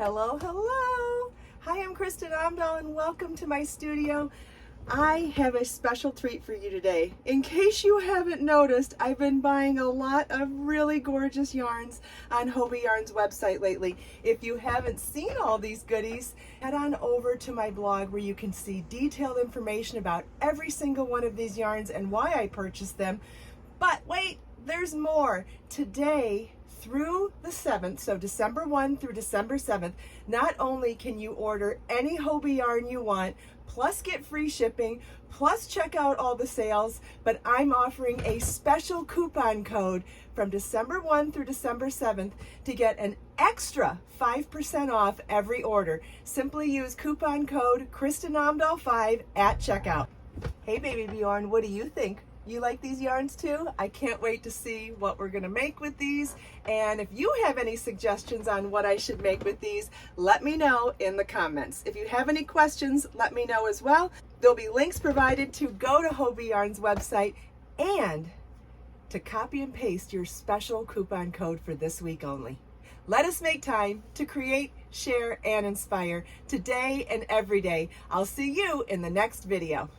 Hello, hello. Hi, I'm Kristin Omdahl and welcome to my studio. I have a special treat for you today. In case you haven't noticed, I've been buying a lot of really gorgeous yarns on Hobbii Yarn's website lately. If you haven't seen all these goodies, head on over to my blog where you can see detailed information about every single one of these yarns and why I purchased them. But wait, there's more. Today, through the 7th, so December 1 through December 7th, not only can you order any Hobbii yarn you want, plus get free shipping, plus check out all the sales, but I'm offering a special coupon code from December 1 through December 7th to get an extra 5% off every order. Simply use coupon code KristinOmdahl5 at checkout. Hey baby Bjorn, what do you think? You like these yarns too? I can't wait to see what we're gonna make with these. And if you have any suggestions on what I should make with these, let me know in the comments. If you have any questions, let me know as well. There'll be links provided to go to Hobbii Yarn's website and to copy and paste your special coupon code for this week only. Let us make time to create, share, and inspire today and every day. I'll see you in the next video.